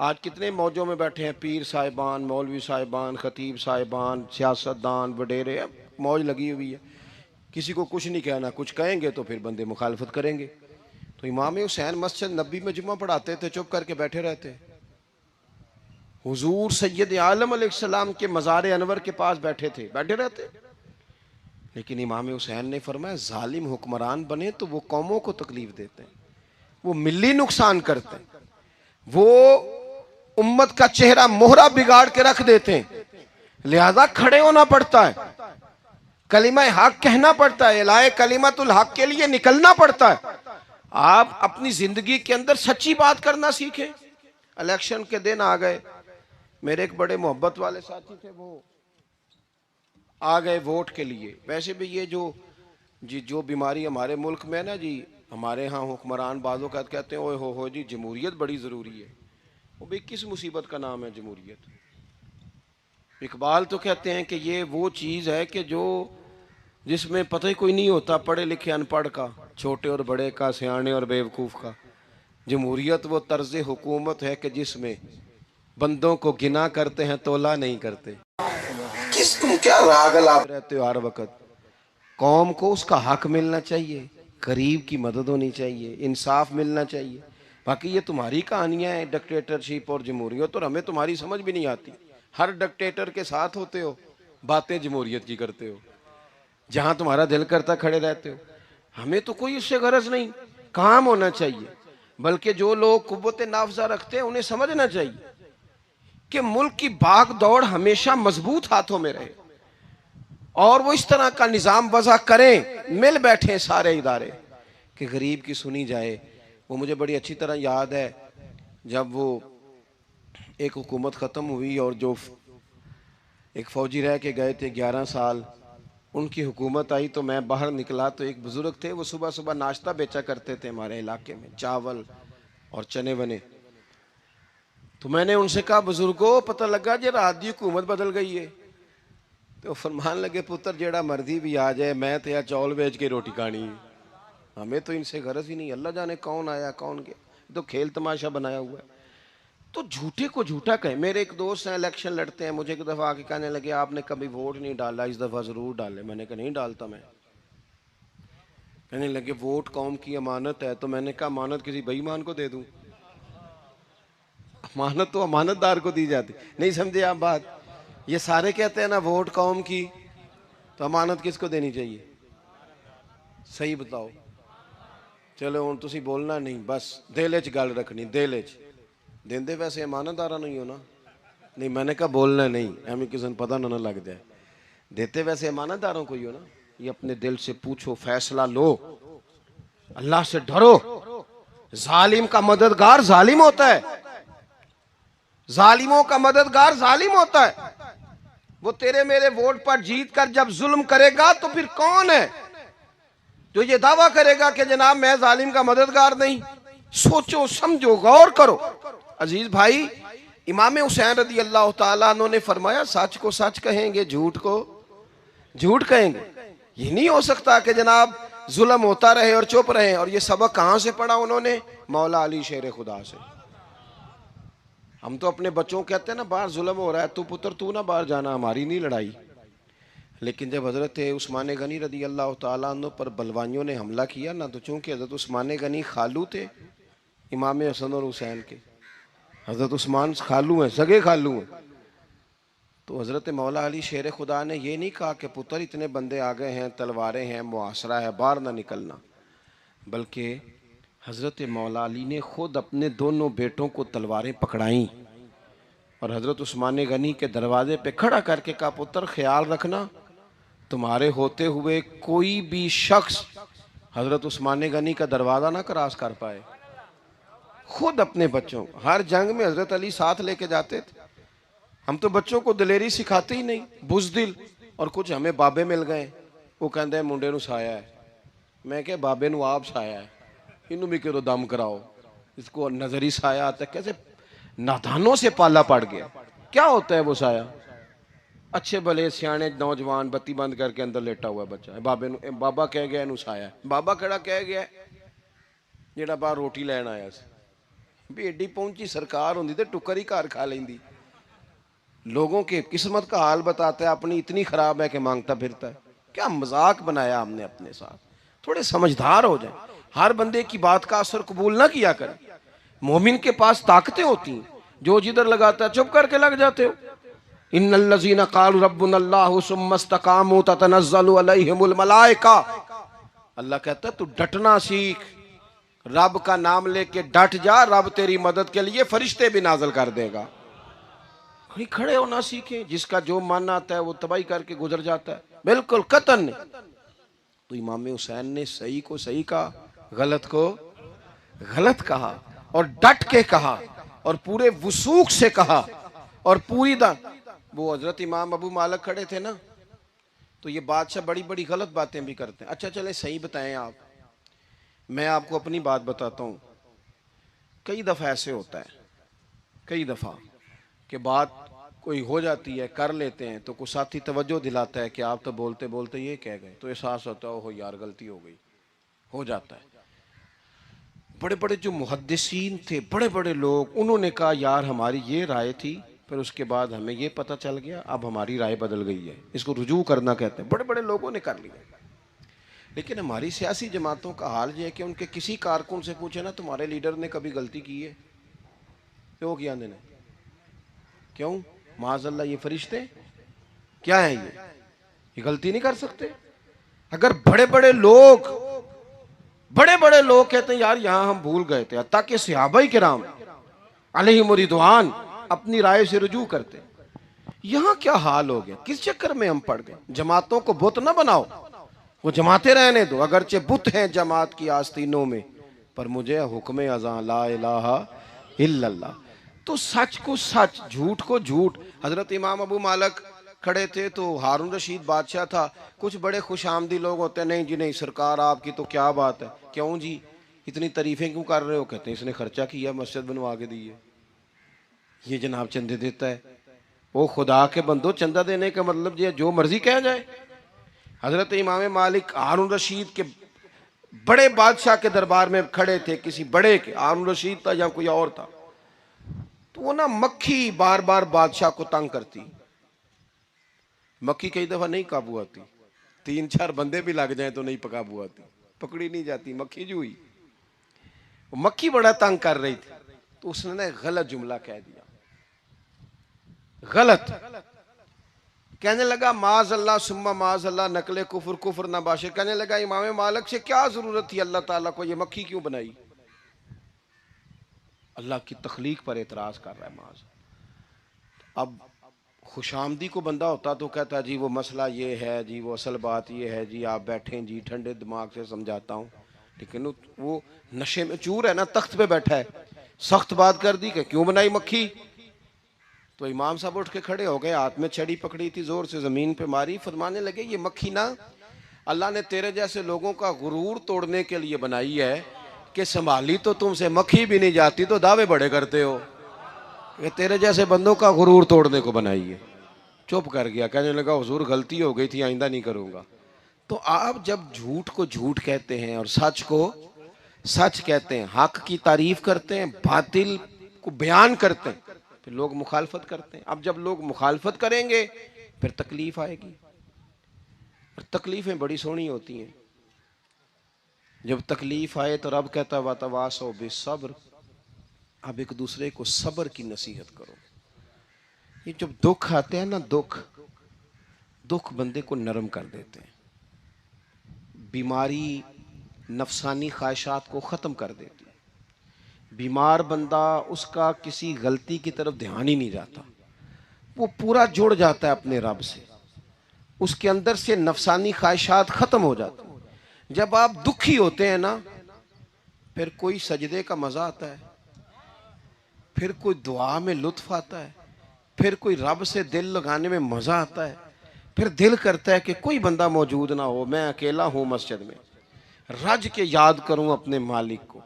आज कितने मौजों में बैठे हैं, पीर साहिबान, मौलवी साहिबान, खतीब साहिबान, सियासतदान, वडेरे, मौज लगी हुई है। किसी को कुछ नहीं कहना, कुछ कहेंगे तो फिर बंदे मुखालफत करेंगे। तो इमाम हुसैन मस्जिद नबी में जुम्मा पढ़ाते थे, चुप करके बैठे रहते। हुजूर सैयद आलम अलैहिस्सलाम के मज़ार अनवर के पास बैठे थे, बैठे रहते। लेकिन इमाम हुसैन ने फरमाया, जालिम हुक्मरान बने तो वो कौमों को तकलीफ देते हैं, वो मिली नुकसान करते हैं, वो उम्मत का चेहरा मोहरा बिगाड़ के रख देते हैं। लिहाजा खड़े होना पड़ता है, कलिमा हक कहना पड़ता है, इलाए कलिमतुल हक के लिए निकलना पड़ता है। आप अपनी जिंदगी के अंदर सच्ची बात करना सीखें। इलेक्शन के दिन आ गए, मेरे एक बड़े मोहब्बत वाले साथी थे, वो आ गए वोट के लिए। वैसे भी ये जो बीमारी हमारे मुल्क में ना जी, हमारे यहाँ हुक्मरान बाजों का कहते हैं ओए हो जी जमहूरियत बड़ी ज़रूरी है। वो भी किस मुसीबत का नाम है जमहूरियत? इकबाल तो कहते हैं कि ये वो चीज़ है कि जो जिसमें पता ही कोई नहीं होता, पढ़े लिखे अनपढ़ का, छोटे और बड़े का, सियाने और बेवकूफ़ का। जमहूरियत वो तर्ज हुकूमत है कि जिसमें बंदों को गिना करते हैं, तोला नहीं करते। किस तुम क्या रागल आप रहते हो हर वक्त? कौम को उसका हक मिलना चाहिए, गरीब की मदद होनी चाहिए, इंसाफ मिलना चाहिए। बाकी ये तुम्हारी कहानियां हैं डिक्टेटरशिप और जमहूरियत, और हमें तुम्हारी समझ भी नहीं आती। हर डिक्टेटर के साथ होते हो, बातें जमहूरियत की करते हो, जहां तुम्हारा दिल करता खड़े रहते हो। हमें तो कोई उससे गरज नहीं, काम होना चाहिए। बल्कि जो लोग कुव्वत नाफजा रखते हैं उन्हें समझना चाहिए कि मुल्क की भाग दौड़ हमेशा मजबूत हाथों में रहे, और वो इस तरह का निज़ाम वज़ा करें, मिल बैठे सारे इदारे कि गरीब की सुनी जाए। वो मुझे बड़ी अच्छी तरह याद है, जब वो एक हुकूमत ख़त्म हुई और जो एक फ़ौजी रह के गए थे 11 साल, उनकी हुकूमत आई, तो मैं बाहर निकला तो एक बुज़ुर्ग थे, वो सुबह सुबह नाश्ता बेचा करते थे हमारे इलाके में, चावल और चने वने। तो मैंने उनसे कहा बुजुर्गो पता लगा जी रात की हुकूमत बदल गई है। तो फरमान लगे पुत्र जेड़ा मर्जी भी आ जाए मैं तो या चौल बेच के रोटी खानी है, हमें तो इनसे गरज ही नहीं। अल्लाह जाने कौन आया कौन गया, तो खेल तमाशा बनाया हुआ है। तो झूठे को झूठा कहे। मेरे एक दोस्त हैं इलेक्शन लड़ते हैं, मुझे एक दफ़ा आके कहने लगे आपने कभी वोट नहीं डाला, इस दफ़ा ज़रूर डाले। मैंने कहा नहीं डालता मैं। कहने लगे वोट कौम की अमानत है। तो मैंने कहा अमानत किसी बेईमान को दे दूं? अमानत तो अमानतदार को दी जाती। नहीं समझे आप बात? ये सारे कहते हैं ना वोट कौम की, तो अमानत किसको देनी चाहिए? सही बताओ। चलो हुण तुसीं बोलना नहीं, बस दिल च गल रखनी, दिल च। देंदे वैसे अमानतदारा नहीं हो ना? नहीं मैंने कहा बोलना नहीं, एवं किसी पता ना लग जाए। देते वैसे अमानतदारों को ही हो ना? ये अपने दिल से पूछो, फैसला लो, अल्लाह से डरो। जालिम का मददगार जालिम होता है, जालिमों का मददगार जालिम होता है। वो तेरे मेरे वोट पर जीत कर जब जुल्म करेगा तो फिर कौन है जो ये दावा करेगा कि जनाब मैं जालिम का मददगार नहीं? सोचो समझो गौर करो। अजीज भाई, इमाम हुसैन रदी अल्लाह तआला अन्हु ने फरमाया सच को सच कहेंगे, झूठ को झूठ कहेंगे। ये नहीं हो सकता कि जनाब जुल्म होता रहे और चुप रहे। और ये सबक कहां से पढ़ा उन्होंने? मौला अली शेर खुदा से। हम तो अपने बच्चों को कहते हैं ना बाहर जुल्म हो रहा है, तू पुत्र तू ना बाहर जाना, हमारी नहीं लड़ाई। लेकिन जब हजरत उस्मान गनी रदी अल्लाह तआला अन्हु पर बलवाइयों ने हमला किया ना, तो चूंकि हजरत उस्मान गनी खालू थे इमाम हसन और हुसैन के, हजरत उस्मान खालू हैं, सगे खालू हैं, तो हजरत मौला अली शेर खुदा ने यह नहीं कहा कि पुत्र इतने बंदे आ गए हैं, तलवारें हैं, मुआसरा है, बाहर ना निकलना। बल्कि हजरत मौला अली ने खुद अपने दोनों बेटों को तलवारें पकड़ाई और हजरत उस्मान गनी के दरवाजे पे खड़ा करके कहा पुत्र ख्याल रखना तुम्हारे होते हुए कोई भी शख्स हजरत उस्मान गनी का दरवाजा ना क्रॉस कर पाए। खुद अपने बच्चों को हर जंग में हजरत अली साथ लेके जाते थे। हम तो बच्चों को दिलेरी सिखाते ही नहीं, बुज़दिल। और कुछ हमें बाबे मिल गए, वो कहते मुंडे नू साया है। मैं क्या बाबे नू आप साया है, इनू भी करो दम कराओ, इसको नजरी साया आता। कैसे नादानों से पाला पड़ गया। क्या होता है वो साया? अच्छे भले सियाने नौजवान बत्ती बंद करके अंदर लेटा हुआ बच्चा है, बाबे नू बाबा कह गया इनू साया। बाबा केड़ा कह गया जेड़ा बाहर रोटी लैन आया सी। भी एडी पहुंची सरकार होंदी ते टुकर ही घर खा लेंदी। लोगों के किस्मत का हाल बताता है, अपनी इतनी खराब है कि मांगता फिरता है। क्या मजाक बनाया हमने अपने साथ। थोड़े समझदार हो जाए, हर बंदे की बात का असर कबूल ना किया करें। मोमिन के पास ताकतें होती हैं, जो जिधर लगाता है चुप करके लग जाते हो। इन्नल्लज़ीना क़ालू रब्बुनल्लाहु सुम्मा इस्तक़ामू ततनज़्ज़लु अलैहिमुल मलाइका। अल्लाह कहता है तू डटना सीख, रब का नाम लेके डट जा, रब तेरी मदद के लिए फरिश्ते भी नाज़िल कर देगा। खड़े होना सीखें, जिसका जो मन आता है वो तबाही करके गुजर जाता है, बिल्कुल कतन नहीं। तो इमाम हुसैन ने सही को सही कहा, गलत को गलत कहा, और डट के कहा, और पूरे वसूख से कहा, और पूरी वो हजरत इमाम अबू मालिक खड़े थे ना, तो ये बादशाह बड़ी बड़ी गलत बातें भी करते हैं। अच्छा चले सही बताएं आप, मैं आपको अपनी बात बताता हूँ। कई दफ़ा ऐसे होता है, कई दफ़ा कि बात कोई हो जाती है, कर लेते हैं, तो कोई साथी तवज्जो दिलाता है कि आप तो बोलते बोलते ये कह गए, तो एहसास होता है हो यार गलती हो गई, हो जाता है। बड़े बड़े जो मुहद्दिसीन थे, बड़े बड़े लोग, उन्होंने कहा यार हमारी ये राय थी, फिर उसके बाद हमें ये पता चल गया, अब हमारी राय बदल गई है, इसको रुजू करना कहते हैं। बड़े बड़े लोगों ने कर लिया। लेकिन हमारी सियासी जमातों का हाल ये है कि उनके किसी कारकुन से पूछे ना तुम्हारे लीडर ने कभी गलती की है, क्यों किया ने, क्यों? माज़अल्लाह ये फरिश्ते क्या है, ये गलती नहीं कर सकते। अगर बड़े बड़े लोग कहते हैं यार यहां हम भूल गए थे, ताकि सहाबाए किराम अलैहिम रिदवान अपनी राय से रुजू करते। यहां क्या हाल हो गया, किस चक्कर में हम पड़ गए। जमातों को बुत ना बनाओ, वो जमाते रहने दो, अगरचे बुत हैं जमात की आस्तीनों में, पर मुझे हुक्म अज़ां ला इलाहा इल्लल्लाह। तो सच को सच, झूठ को झूठ। हजरत इमाम अबू मालिक खड़े थे तो हारून रशीद बादशाह था। कुछ बड़े खुश आमदी लोग होते हैं, नहीं जी नहीं सरकार आपकी तो क्या बात है, क्यों जी इतनी तारीफें क्यों कर रहे हो? कहते हैं इसने खर्चा किया, मस्जिद बनवा के दी है। ये जनाब चंदे देता है। वो खुदा के बंदो, चंदा देने का मतलब ये जो मर्जी कहा जाए। हजरत इमाम मालिक हारून रशीद के बड़े बादशाह के दरबार में खड़े थे, किसी बड़े के, हारून रशीद था या कोई और था, तो वो ना मक्खी बार बार बादशाह को तंग करती। मक्खी कई दफा नहीं काबू आती, 3-4 बंदे भी लग जाए तो नहीं काबू आती, पकड़ी नहीं जाती, मक्खी जो हुई। मक्खी बड़ा तंग कर रही थी, तो उसने ना गलत जुमला कह दिया, गलत कहने लगा माज अल्लाह सुम्मा माज अल्लाह नकले कुफर कुफर ना बाशिर। कहने लगा इमाम मालिक से क्या जरूरत थी अल्लाह ताला को ये मक्खी क्यों बनाई? अल्लाह की तख्लीक पर एतराज कर रहा है माज। अब खुशामदी को बंदा होता तो कहता जी वो मसला ये है जी, वो असल बात ये है जी, आप बैठें जी, ठंडे दिमाग से समझाता हूँ। लेकिन वो नशे में चूर है ना, तख्त पे बैठा है, सख्त बात कर दी कि क्यों बनाई मक्खी। तो इमाम साहब उठ के खड़े हो गए, हाथ में छड़ी पकड़ी थी, जोर से जमीन पे मारी, फरमाने लगे ये मक्खी ना अल्लाह ने तेरे जैसे लोगों का गुरूर तोड़ने के लिए बनाई है कि संभाली तो तुमसे मक्खी भी नहीं जाती तो दावे बड़े करते हो। ये तेरे जैसे बंदों का गुरूर तोड़ने को बनाई है। चुप कर गया, कहने लगा हुजूर गलती हो गई थी, आइंदा नहीं करूंगा। तो आप जब झूठ को झूठ कहते हैं और सच को सच कहते हैं, हक की तारीफ करते हैं, बातिल को बयान करते हैं, फिर लोग मुखालफत करते हैं। अब जब लोग मुखालफत करेंगे फिर तकलीफ आएगी, और तकलीफें बड़ी सोहनी होती हैं। जब तकलीफ आए तो रब कहता वातवासो बिस्सब्र, अब एक दूसरे को सब्र की नसीहत करो। ये जब दुख आते हैं ना, दुख दुख बंदे को नरम कर देते हैं। बीमारी नफसानी ख्वाहिशात को ख़त्म कर देती है। बीमार बंदा, उसका किसी गलती की तरफ ध्यान ही नहीं जाता, वो पूरा जुड़ जाता है अपने रब से, उसके अंदर से नफसानी ख्वाहिशात ख़त्म हो जाती हैं। जब आप दुखी होते हैं ना, फिर कोई सजदे का मज़ा आता है, फिर कोई दुआ में लुत्फ आता है, फिर कोई रब से दिल लगाने में मज़ा आता है, फिर दिल करता है कि कोई बंदा मौजूद ना हो, मैं अकेला हूँ मस्जिद में, रज के याद करूँ अपने मालिक को।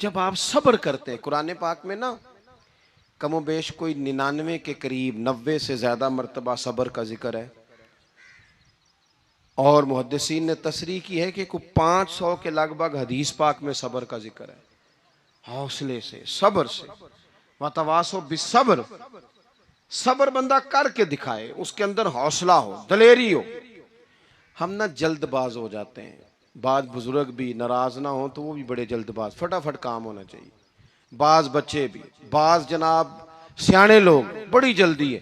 जब आप सब्र करते हैं, कुरान पाक में ना कमोबेश कोई 99 के करीब, 90 से ज़्यादा मरतबा सब्र का जिक्र है, और मुहद्दिसीन ने तसरीह की है कि कोई 500 के लगभग हदीस पाक में सब्र का जिक्र है। हौसले से, सब्र से, वतवासो बिस्सब्र, सब्र बंदा करके दिखाए, उसके अंदर हौसला हो, दलेरी हो। हम ना जल्दबाज हो जाते हैं, बाज बुजुर्ग भी नाराज ना हो तो वो भी बड़े जल्दबाज, फटाफट काम होना चाहिए। बाज बच्चे भी, बाज जनाब सियाने लोग, बड़ी जल्दी है।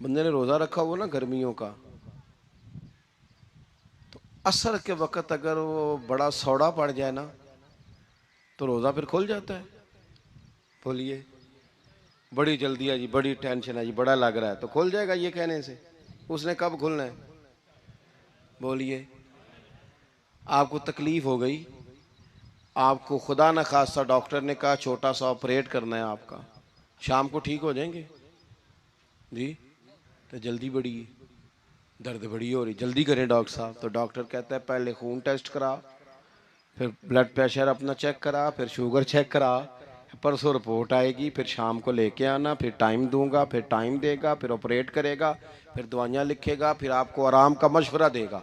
बंदे ने रोजा रखा हुआ ना गर्मियों का, तो असर के वक्त अगर वो बड़ा सौड़ा पड़ जाए ना तो रोजा फिर खुल जाता है। बोलिए, बड़ी जल्दी है जी, बड़ी टेंशन है जी, बड़ा लग रहा है, तो खुल जाएगा ये कहने से। उसने कब खुलना है? बोलिए, आपको तकलीफ हो गई, आपको खुदा न खास्ता डॉक्टर ने कहा छोटा सा ऑपरेट करना है आपका, शाम को ठीक हो जाएंगे जी, तो जल्दी बड़ी है, दर्द बड़ी हो रही, जल्दी करें डॉक्टर साहब। तो डॉक्टर कहता है पहले खून टेस्ट करा, फिर ब्लड प्रेशर अपना चेक करा, फिर शुगर चेक करा, परसों रिपोर्ट आएगी, फिर शाम को लेके आना, फिर टाइम दूंगा, फिर टाइम देगा, फिर ऑपरेट करेगा, फिर दवाइयाँ लिखेगा, फिर आपको आराम का मशवरा देगा,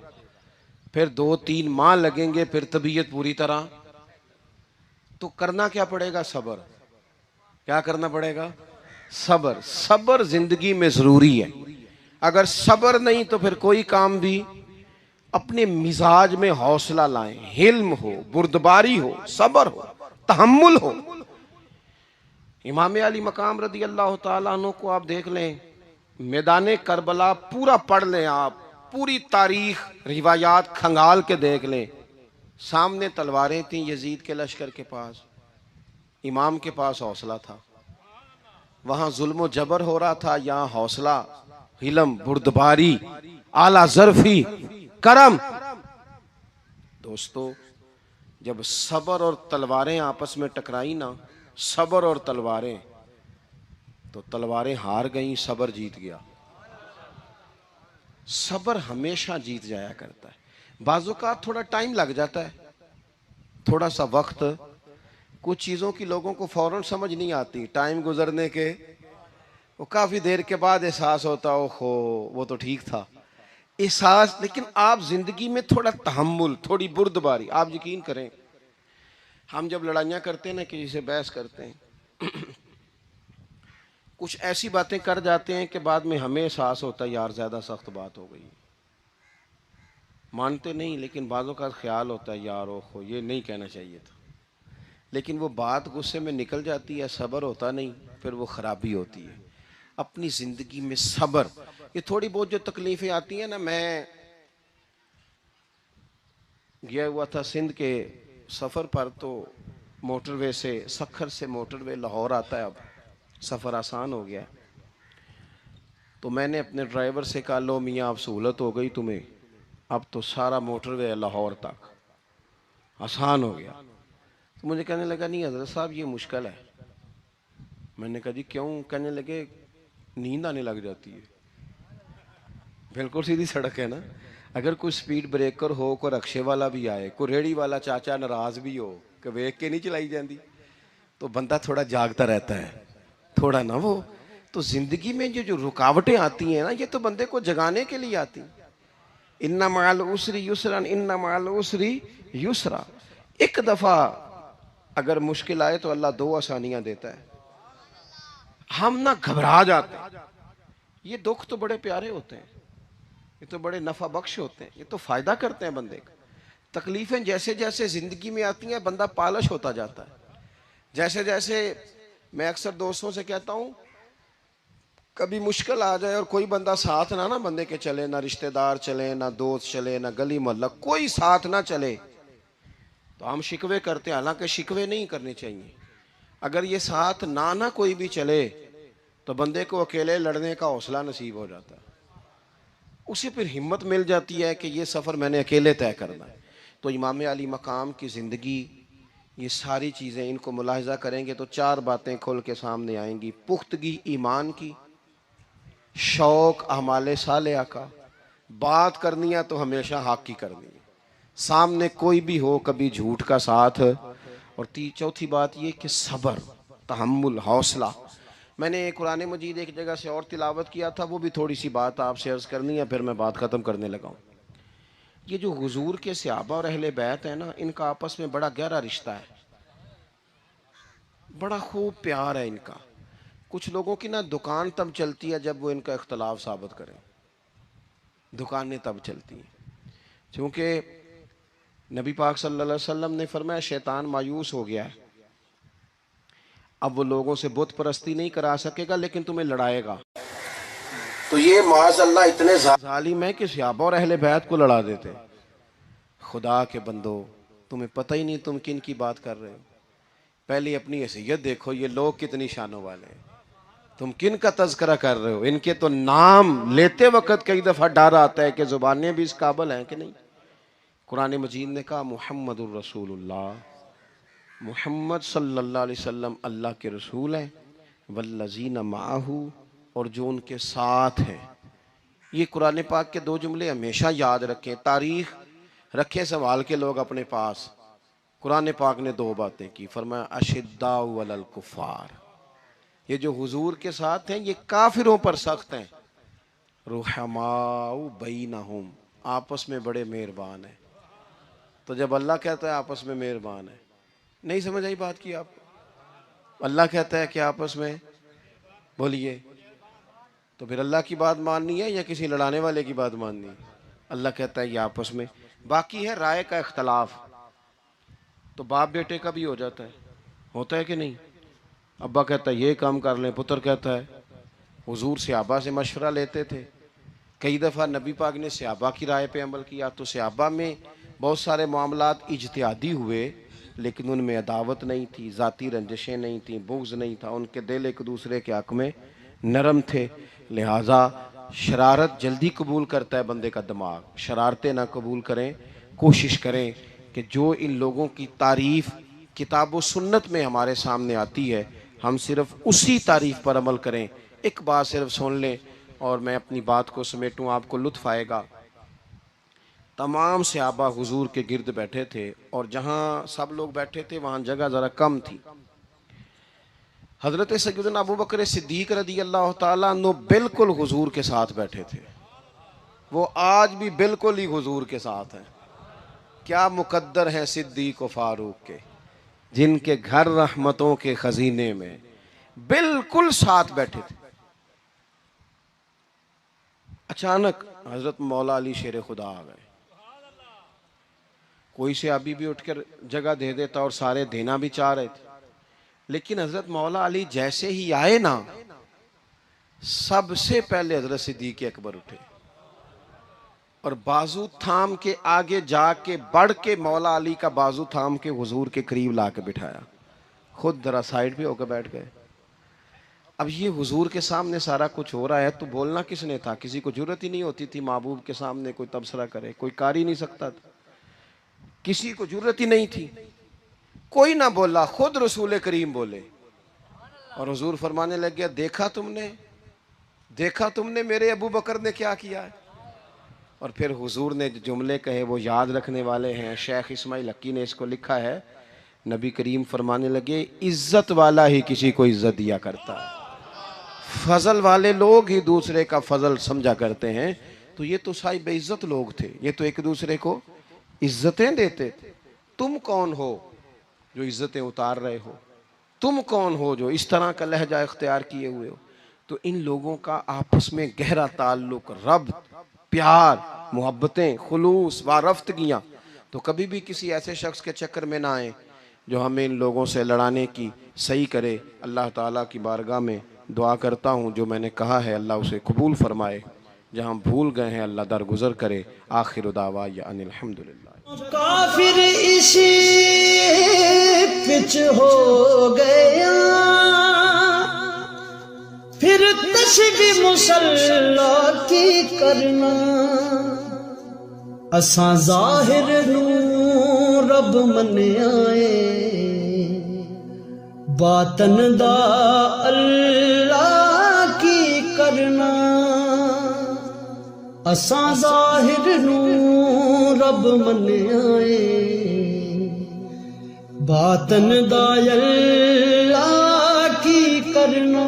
फिर 2-3 माह लगेंगे, फिर तबीयत पूरी तरह। तो करना क्या पड़ेगा? सब्र। क्या करना पड़ेगा? सब्र। सब्र जिंदगी में जरूरी है। अगर सब्र नहीं तो फिर कोई काम भी, अपने मिजाज में हौसला लाएं, हिल्म हो, बुर्दबारी हो, सब्र हो, तहम्मुल हो। इमाम अली मकाम रदी अल्लाह तआला अन्हु को आप देख लें, मैदान करबला पूरा पढ़ लें आप, पूरी तारीख रिवायात खंगाल के देख लें। सामने तलवारें थीं यजीद के लश्कर के पास, इमाम के पास हौसला था। वहां जुल्म जबर हो रहा था, यहाँ हौसला, हिलम, बुर्दबारी, आला जरफी, करम। दोस्तों, जब सबर और तलवारें आपस में टकराई ना, सबर और तलवारें, तो तलवारें हार गईं, सबर जीत गया। सबर हमेशा जीत जाया करता है। बाजू का थोड़ा टाइम लग जाता है, थोड़ा सा वक्त, कुछ चीज़ों की लोगों को फौरन समझ नहीं आती, टाइम गुजरने के वो काफ़ी देर के बाद एहसास होता, ओहो वो तो ठीक था एहसास। लेकिन आप जिंदगी में थोड़ा तहम्मुल, थोड़ी बुर्दबारी, आप यकीन करें हम जब लड़ाइयाँ करते हैं ना, किसी से बहस करते हैं कुछ ऐसी बातें कर जाते हैं कि बाद में हमें एहसास होता है यार ज़्यादा सख्त बात हो गई, मानते नहीं लेकिन बाज़ों का ख्याल होता है यार ओहो ये नहीं कहना चाहिए था, लेकिन वो बात गुस्से में निकल जाती है, सब्र होता नहीं, फिर वो ख़राबी होती है। अपनी ज़िंदगी में सब्र, ये थोड़ी बहुत जो तकलीफ़ें आती हैं ना, मैं गया हुआ था सिंध के सफ़र पर, तो मोटरवे से, सखर से मोटरवे लाहौर आता है, अब सफ़र आसान हो गया। तो मैंने अपने ड्राइवर से कहा लो मियाँ अब सहूलत हो गई तुम्हें, अब तो सारा मोटरवे लाहौर तक आसान हो गया। तो मुझे कहने लगा नहीं हज़रत साहब ये मुश्किल है। मैंने कहा जी क्यों? कहने लगे नींद आने लग जाती है। बिल्कुल सीधी सड़क है ना, अगर कोई स्पीड ब्रेकर हो, कोई रक्शे वाला भी आए, कोई रेड़ी वाला चाचा नाराज भी हो कि वेख के नहीं चलाई जाती, तो बंदा थोड़ा जागता रहता है, थोड़ा ना वो। तो जिंदगी में जो जो रुकावटें आती हैं ना, ये तो बंदे को जगाने के लिए आती। इन्ना माल उसरी युसरन, इन्ना माल उसरी युसरा। एक दफा अगर मुश्किल आए तो अल्लाह दो आसानियां देता है, हम ना घबरा जाते हैं। ये दुख तो बड़े प्यारे होते हैं, ये तो बड़े नफा बख्श होते हैं, ये तो फायदा करते हैं बंदे का। तकलीफें जैसे जैसे जिंदगी में आती हैं बंदा पालिश होता जाता है। जैसे जैसे मैं अक्सर दोस्तों से कहता हूँ, कभी मुश्किल आ जाए और कोई बंदा साथ ना बंदे के चले, ना रिश्तेदार चले, ना दोस्त चले, ना गली मोहल्ला कोई साथ ना चले, तो हम शिकवे करते हैं। हालांकि शिकवे नहीं करने चाहिए। अगर ये साथ ना कोई भी चले तो बंदे को अकेले लड़ने का हौसला नसीब हो जाता है, उसे फिर हिम्मत मिल जाती है कि ये सफ़र मैंने अकेले तय करना है। तो इमाम अली मकाम की ज़िंदगी, ये सारी चीज़ें इनको मुलाहिज़ा करेंगे तो चार बातें खुल के सामने आएंगी। पुख्तगी ईमान की, शौक़ अमाले सालिहा का, बात करनी है तो हमेशा हक की करनी है, सामने कोई भी हो कभी झूठ का साथ, और चौथी बात ये कि सब्र, तहम्मुल, हौसला। मैंने कुरान मजीद एक जगह से और तिलावत किया था, वो भी थोड़ी सी बात आपसे अर्ज़ करनी है, फिर मैं बात ख़त्म करने लगा हूँ। ये जो हुजूर के सहाबा और अहले बैत है ना, इनका आपस में बड़ा गहरा रिश्ता है, बड़ा खूब प्यार है इनका। कुछ लोगों की ना दुकान तब चलती है जब वो इनका इख्तलाफ साबित करें, दुकानें तब चलती हैं। क्योंकि नबी पाक सल्लल्लाहु अलैहि वसल्लम ने फरमाया शैतान मायूस हो गया है, अब वो लोगों से बुत परस्ती नहीं करा सकेगा लेकिन तुम्हें लड़ाएगा। तो ये माज़अल्लाह इतने जालिम है कि सहाबा और अहले बैत को लड़ा देते। खुदा के बंदो, तुम्हें पता ही नहीं तुम किन की बात कर रहे हो। पहले अपनी हैसियत देखो, ये लोग कितनी शानों वाले हैं, तुम किन का तज़किरा कर रहे हो। इनके तो नाम लेते वक्त कई दफ़ा डर आता है कि ज़ुबानें भी इस काबिल हैं कि नहीं। कुरान मजीद ने कहा मुहम्मदुर रसूलुल्लाह, मुहम्मद सल्लल्लाहु अलैहि वसल्लम अल्लाह के रसूल हैं, वल्लज़ीना माअहू, और जो उनके साथ हैं। ये कुरान पाक के दो जुमले हमेशा याद रखें, तारीख रखें संभाल के लोग अपने पास। कुरान पाक ने दो बातें की, फरमाया अशिद्दाउ अलल कुफ़ार, ये जो हुजूर के साथ हैं ये काफिरों पर सख्त हैं, रुहमाउ बैनहुम, आपस में बड़े मेहरबान हैं। तो जब अल्लाह कहता है आपस में मेहरबान है, नहीं समझ आई बात की आपको? अल्लाह कहता है कि आपस में, बोलिए, तो फिर अल्लाह की बात माननी है या किसी लड़ाने वाले की बात माननी है? अल्लाह कहता है ये आपस में। बाकी है राय का इख्तलाफ, तो बाप बेटे का भी हो जाता है, होता है कि नहीं? अब्बा कहता है ये काम कर लें, पुत्र कहता है। हुजूर सहाबा से मशवरा लेते थे, कई दफ़ा नबी पाक ने सहाबा की राय पे अमल किया, तो सहाबा में बहुत सारे मामलात इज्तिहादी हुए लेकिन उनमें अदावत नहीं थी, ज़ाती रंजिशें नहीं थी, बुग़्ज़ नहीं था, उनके दिल एक दूसरे के हक़ में नरम थे। लिहाजा शरारत जल्दी कबूल करता है बंदे का दिमाग, शरारतें ना कबूल करें। कोशिश करें कि जो इन लोगों की तारीफ़ किताब व सुन्नत में हमारे सामने आती है, हम सिर्फ़ उसी तारीफ़ पर अमल करें। एक बात सिर्फ सुन लें और मैं अपनी बात को समेटूँ, आपको लुत्फ़ आएगा। तमाम सहाबा हुजूर के गिर्द बैठे थे और जहां सब लोग बैठे थे वहां जगह ज़रा कम थी। हज़रत सैयदना अबू बकर सिद्दीक रज़ी अल्लाह ताला अन्हु बिल्कुल हुजूर के साथ बैठे थे। वो आज भी बिल्कुल ही हुजूर के साथ हैं। क्या मुकद्दर हैं सिद्दीक व फारूक के, जिनके घर रहमतों के खजीने में बिल्कुल साथ बैठे थे। अचानक हजरत मौला अली शेर खुदा आ गए। कोई से अभी भी उठकर जगह दे देता और सारे देना भी चाह रहे थे, लेकिन हजरत मौला अली जैसे ही आए ना, सबसे पहले हजरत सिद्दीक अकबर उठे और बाजू थाम के आगे जाके बढ़ के मौला अली का बाजू थाम के हुजूर के करीब ला के बिठाया। खुद जरा साइड पे होकर बैठ गए। अब ये हुजूर के सामने सारा कुछ हो रहा है तो बोलना किसने था? किसी को जरूरत ही नहीं होती थी महबूब के सामने कोई तबसरा करे, कोई कर ही नहीं सकता था, किसी को जरूरत ही नहीं थी। कोई ना बोला, खुद रसूल करीम बोले और हुजूर फरमाने लग गया, देखा तुमने मेरे अबू बकर ने क्या किया है। और फिर हुजूर ने जो जुमले कहे वो याद रखने वाले हैं। शेख इस्माइल हक्की ने इसको लिखा है। नबी करीम फरमाने लगे, इज्जत वाला ही किसी को इज्जत दिया करता है, फजल वाले लोग ही दूसरे का फजल समझा करते हैं। तो ये तो साहिब इज्जत लोग थे, ये तो एक दूसरे को इज्जतें देते थे। तुम कौन हो जो इज्जतें उतार रहे हो? तुम कौन हो जो इस तरह का लहजा इख्तियार किए हुए हो? तो इन लोगों का आपस में गहरा ताल्लुक, रब्त, प्यार, मोहब्बतें, खुलूस वारफ्तगियाँ। तो कभी भी किसी ऐसे शख्स के चक्कर में ना आए जो हमें इन लोगों से लड़ाने की सही करे। अल्लाह ताला की बारगाह में दुआ करता हूँ जो मैंने कहा है अल्लाह उसे कबूल फरमाए, जहाँ भूल गए हैं अल्लाह दरगुजर करे। आखिर दावा या अनिल हम्दुलिल्लाह। काफिर इसी पिच हो गया, फिर तशबीह मुसल्ला की करना। असां ज़ाहिर नू रब मन्याए, बातन दा अल्लाह की करना। असां ज़ाहिर नू रब मन्याए, बातन दा अल्लाह की करना।